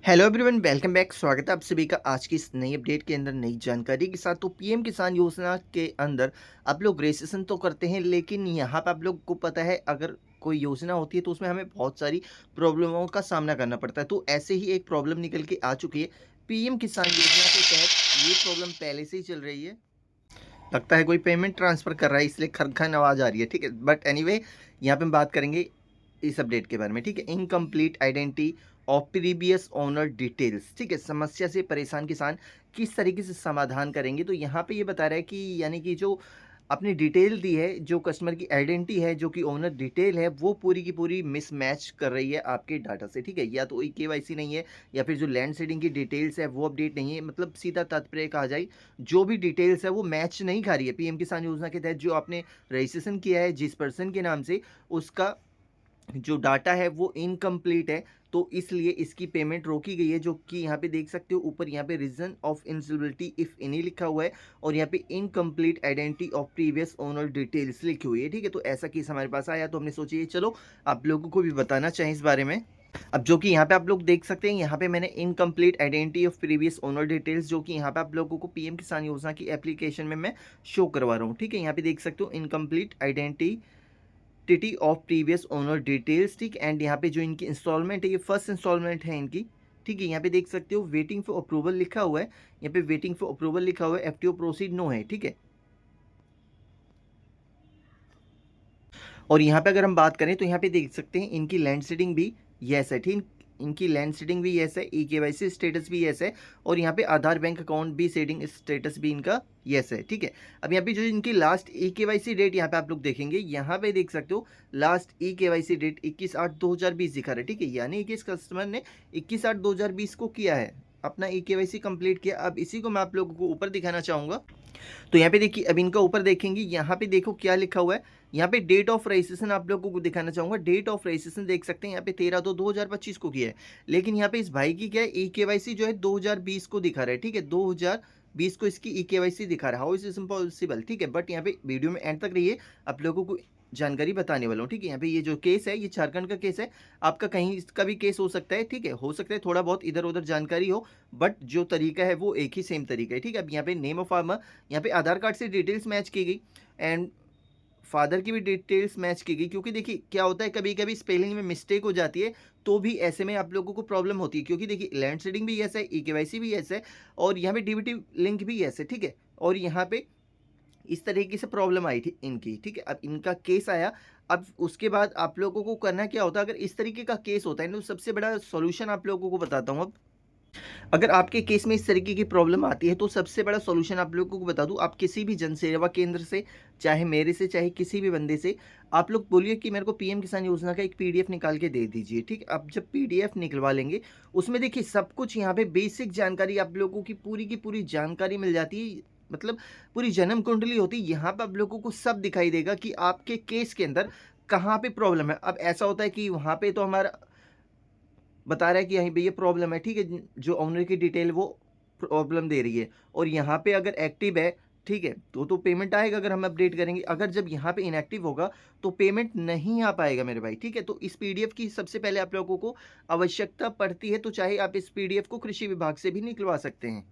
Hello everyone, welcome back. स्वागत है आप सभी का आज की इस नई अपडेट के अंदर, नई जानकारी के साथ। तो पीएम किसान योजना के अंदर आप लोग रजिस्ट्रेशन तो करते हैं, लेकिन यहाँ पे आप लोग को पता है, अगर कोई योजना होती है तो उसमें हमें बहुत सारी प्रॉब्लमों का सामना करना पड़ता है। तो ऐसे ही एक प्रॉब्लम निकल के आ चुकी है पीएम किसान योजना के तहत। ये प्रॉब्लम पहले से ही चल रही है, लगता है कोई पेमेंट ट्रांसफ़र कर रहा है, इसलिए खरखर आवाज़ आ रही है। ठीक है, बट एनीवे यहाँ पे हम बात करेंगे इस अपडेट के बारे में। ठीक है, incomplete identity of previous owner details. ठीक है, समस्या से परेशान किसान किस तरीके से समाधान करेंगे। तो यहाँ पे ये बता रहा है कि यानी कि जो आपने डिटेल दी है, जो कस्टमर की आइडेंटिटी है, जो कि ओनर डिटेल है, वो पूरी की पूरी मिसमैच कर रही है आपके डाटा से। ठीक है, या तो केवाईसी नहीं है, या फिर जो लैंड सीडिंग की डिटेल्स है वो अपडेट नहीं है। मतलब सीधा तात्पर्य कहा जाए, जो भी डिटेल्स है वो मैच नहीं खा रही है। पीएम किसान योजना के तहत जो आपने रजिस्ट्रेशन किया है जिस पर्सन के नाम से, उसका जो डाटा है वो इनकम्प्लीट है। तो इसलिए इसकी पेमेंट रोकी गई है, जो कि यहाँ पे देख सकते हो ऊपर, यहाँ पे रीजन ऑफ इनएलिजिबिलिटी इफ एनी लिखा हुआ है, और यहाँ पे incomplete identity of previous owner details लिखी हुई है। ठीक है, तो ऐसा केस हमारे पास आया, तो हमने सोचा चलो आप लोगों को भी बताना चाहिए इस बारे में। अब जो कि यहाँ पे आप लोग देख सकते हैं, यहाँ पे मैंने incomplete identity of previous owner details, जो कि यहाँ पे आप लोगों को पीएम किसान योजना की एप्लीकेशन में मैं शो करवा रहा हूँ। ठीक है, यहाँ पे देख सकते हो incomplete identity of previous owner details. ठीक, एंड यहाँ पे जो इनकी इंस्टॉलमेंट है, ये फर्स्ट इंस्टॉलमेंट है इनकी। ठीक है, यहाँ पे देख सकते हो वेटिंग फॉर अप्रूवल लिखा हुआ है, यहाँ पे वेटिंग फॉर अप्रूवल लिखा हुआ है, एफटीओ प्रोसीड नो है। ठीक है, और यहाँ पे अगर हम बात करें तो यहाँ पे देख सकते हैं इनकी लैंड सीडिंग भी यस है। ठीक, इनकी लैंड सीडिंग भी यस है, ई केवाईसी स्टेटस भी यस है, और यहाँ पे आधार बैंक अकाउंट भी सीडिंग स्टेटस भी इनका यस है। ठीक है, अब यहाँ पे जो इनकी लास्ट ई केवाईसी डेट यहाँ पे आप लोग देखेंगे, यहाँ पे देख सकते हो लास्ट ई केवाईसी डेट 21/8/2020 दिखा रहा है। ठीक है, यानी कि इस कस्टमर ने 21/8/2020 को किया है, अपना ई केवाईसी कंप्लीट किया। अब इसी को मैं आप लोगों को ऊपर दिखाना चाहूँगा। तो यहाँ पे देखिए, अब इनका ऊपर देखेंगे, यहाँ पे देखो क्या लिखा हुआ है। यहाँ पे डेट ऑफ रजिस्ट्रेशन आप लोगों को दिखाना चाहूंगा। डेट ऑफ रजिस्ट्रेशन देख सकते हैं, यहाँ पे 13/2/2025 को किया है, लेकिन यहाँ पे इस भाई की क्या है, ई केवाईसी जो है 2020 को दिखा रहा है। ठीक है, 2020 को इसकी ई केवाईसी दिखा रहा है। How is is impossible. ठीक है, बट यहाँ पे वीडियो में एंड तक रहिए, आप लोगों को जानकारी बताने वाला हूँ। ठीक है, यहाँ पे ये जो केस है, ये झारखंड का केस है, आपका कहीं इसका भी केस हो सकता है। ठीक है, हो सकता है थोड़ा बहुत इधर उधर जानकारी हो, बट जो तरीका है वो एक ही सेम तरीका है। ठीक है, अब यहाँ पे नेम ऑफ फार्मर, यहाँ पे आधार कार्ड से डिटेल्स मैच की गई, एंड फादर की भी डिटेल्स मैच की गई। क्योंकि देखिए क्या होता है, कभी कभी स्पेलिंग में मिस्टेक हो जाती है, तो भी ऐसे में आप लोगों को प्रॉब्लम होती है। क्योंकि देखिए लैंड सीडिंग भी यस है, ई केवाईसी भी यस है, और यहाँ पे डीबीटी लिंक भी यस है। ठीक है, और यहाँ पे इस तरीके से प्रॉब्लम आई थी इनकी। ठीक है, अब इनका केस आया। अब उसके बाद आप लोगों को करना क्या होता है, अगर इस तरीके का केस होता है, तो सबसे बड़ा सॉल्यूशन आप लोगों को बताता हूँ अब। अगर आपके केस में इस तरीके की प्रॉब्लम आती है, तो सबसे बड़ा सॉल्यूशन आप लोगों को बता दूं, आप किसी भी जन सेवा केंद्र से, चाहे मेरे से, चाहे किसी भी बंदे से, आप लोग बोलिए कि मेरे को पीएम किसान योजना का एक पीडीएफ निकाल के दे दीजिए। ठीक, अब जब पीडीएफ निकलवा लेंगे, उसमें देखिए सब कुछ यहाँ पे बेसिक जानकारी आप लोगों की पूरी जानकारी मिल जाती है। मतलब पूरी जन्म कुंडली होती है, यहाँ पे आप लोगों को सब दिखाई देगा कि आपके केस के अंदर कहाँ पे प्रॉब्लम है। अब ऐसा होता है कि वहाँ पे तो हमारा बता रहा है कि यहीं पे ये प्रॉब्लम है। ठीक है, जो ओनर की डिटेल वो प्रॉब्लम दे रही है, और यहाँ पे अगर एक्टिव है, ठीक है, तो पेमेंट आएगा अगर हम अपडेट करेंगे। अगर जब यहाँ पे इनएक्टिव होगा तो पेमेंट नहीं आ पाएगा मेरे भाई। ठीक है, तो इस पीडीएफ की सबसे पहले आप लोगों को आवश्यकता पड़ती है, तो चाहे आप इस पीडीएफ को कृषि विभाग से भी निकलवा सकते हैं।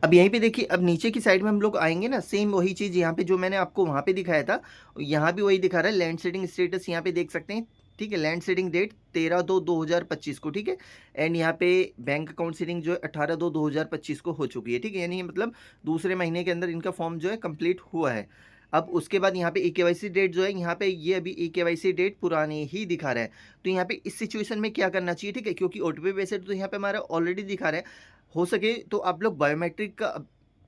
अब यहीं पे देखिए, अब नीचे की साइड में हम लोग आएंगे ना, सेम वही चीज़ यहाँ पे जो मैंने आपको वहाँ पे दिखाया था, यहाँ भी वही दिखा रहा है। लैंड सीडिंग स्टेटस यहाँ पे देख सकते हैं। ठीक है, लैंड सीडिंग डेट 13/2/2025 को। ठीक है, एंड यहाँ पे बैंक अकाउंट सीडिंग जो है 18/2/2025 को हो चुकी है। ठीक है, यानी मतलब दूसरे महीने के अंदर इनका फॉर्म जो है कंप्लीट हुआ है। अब उसके बाद यहाँ पे ई केवाईसी डेट जो है, यहाँ पे ये अभी ई केवाईसी डेट पुरानी ही दिखा रहा है। तो यहाँ पे इस सिचुएशन में क्या करना चाहिए, ठीक है, क्योंकि ओटीपी बेस्ड तो यहाँ पे हमारा ऑलरेडी दिखा रहा है। हो सके तो आप लोग बायोमेट्रिक का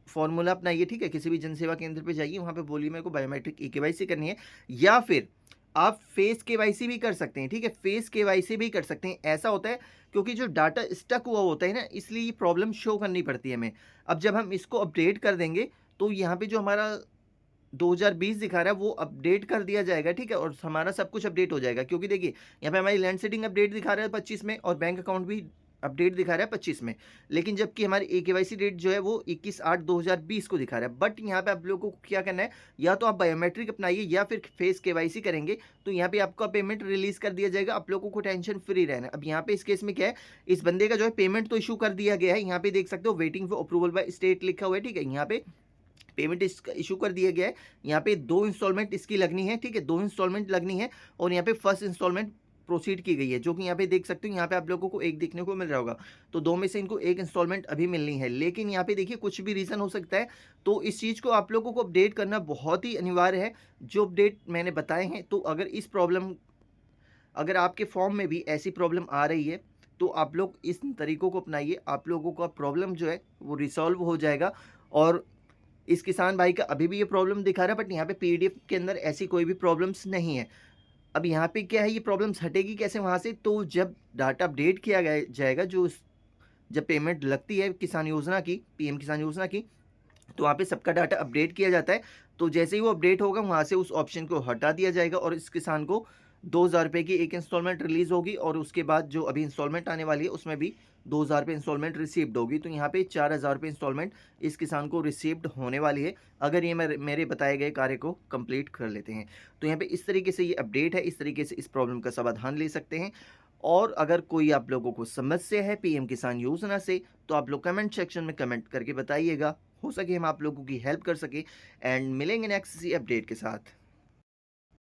फॉर्मूला अपनाइए। ठीक है, किसी भी जनसेवा केंद्र पे जाइए, वहाँ पे बोलिए मेरे को बायोमेट्रिक ई केवाईसी करनी है, या फिर आप फेस केवाईसी भी कर सकते हैं। ठीक है, फेस केवाईसी भी कर सकते हैं। ऐसा होता है क्योंकि जो डाटा स्टक हुआ होता है ना, इसलिए ये प्रॉब्लम शो करनी पड़ती है हमें। अब जब हम इसको अपडेट कर देंगे, तो यहाँ पे जो हमारा 2020 दिखा रहा है वो अपडेट कर दिया जाएगा। ठीक है, और हमारा सब कुछ अपडेट हो जाएगा। क्योंकि देखिए यहाँ पे हमारी लैंड सीडिंग अपडेट दिखा रहा है 25 में, और बैंक अकाउंट भी अपडेट दिखा रहा है 25 में, लेकिन जबकि हमारी ई-केवाईसी डेट जो है वो 21/8/2020 को दिखा रहा है। बट यहाँ पे आप लोगों को क्या करना है, या तो आप बायोमेट्रिक अपनाइए या फिर फेस केवाईसी करेंगे, तो यहाँ पे आपका पेमेंट रिलीज़ कर दिया जाएगा, आप लोगों को टेंशन फ्री रहना है। अब यहाँ पे इस केस में क्या है, इस बंदे का जो है पेमेंट तो इश्यू कर दिया गया है, यहाँ पे देख सकते हो waiting for approval by state लिखा हुआ है, ठीक है। यहाँ पे पेमेंट इसका इश्यू कर दिया गया है, यहाँ पे 2 इंस्टॉलमेंट इसकी लगनी है, ठीक है, 2 इंस्टॉलमेंट लगनी है और यहाँ पे फर्स्ट इंस्टॉलमेंट प्रोसीड की गई है, जो कि यहाँ पे देख सकते हो, यहाँ पे आप लोगों को 1 देखने को मिल रहा होगा। तो 2 में से इनको 1 इंस्टॉलमेंट अभी मिलनी है, लेकिन यहाँ पे देखिए कुछ भी रीज़न हो सकता है, तो इस चीज़ को आप लोगों को अपडेट करना बहुत ही अनिवार्य है, जो अपडेट मैंने बताए हैं। तो अगर आपके फॉर्म में भी ऐसी प्रॉब्लम आ रही है, तो आप लोग इस तरीकों को अपनाइए, आप लोगों का प्रॉब्लम जो है वो रिसॉल्व हो जाएगा। और इस किसान भाई का अभी भी ये प्रॉब्लम दिखा रहा है, बट यहाँ पे पीडीएफ के अंदर ऐसी कोई भी प्रॉब्लम्स नहीं है। अब यहाँ पे क्या है, ये प्रॉब्लम्स हटेगी कैसे वहाँ से, तो जब डाटा अपडेट किया गया जाएगा, जब पेमेंट लगती है किसान योजना की, पीएम किसान योजना की, तो वहाँ पे सबका डाटा अपडेट किया जाता है। तो जैसे ही वो अपडेट होगा, वहाँ से उस ऑप्शन को हटा दिया जाएगा और इस किसान को 2,000 रुपये की एक इंस्टॉलमेंट रिलीज़ होगी और उसके बाद जो अभी इंस्टॉलमेंट आने वाली है, उसमें भी 2,000 रुपये इंस्टॉलमेंट रिसीव्ड होगी। तो यहाँ पे 4,000 रुपये इंस्टॉलमेंट इस किसान को रिसीव्ड होने वाली है, अगर ये मेरे बताए गए कार्य को कंप्लीट कर लेते हैं। तो यहाँ पे इस तरीके से ये अपडेट है, इस तरीके से इस प्रॉब्लम का समाधान ले सकते हैं। और अगर कोई आप लोगों को समस्या है पीएम किसान योजना से, तो आप लोग कमेंट सेक्शन में कमेंट करके बताइएगा, हो सके हम आप लोगों की हेल्प कर सके। एंड मिलेंगे नेक्स्ट इसी अपडेट के साथ।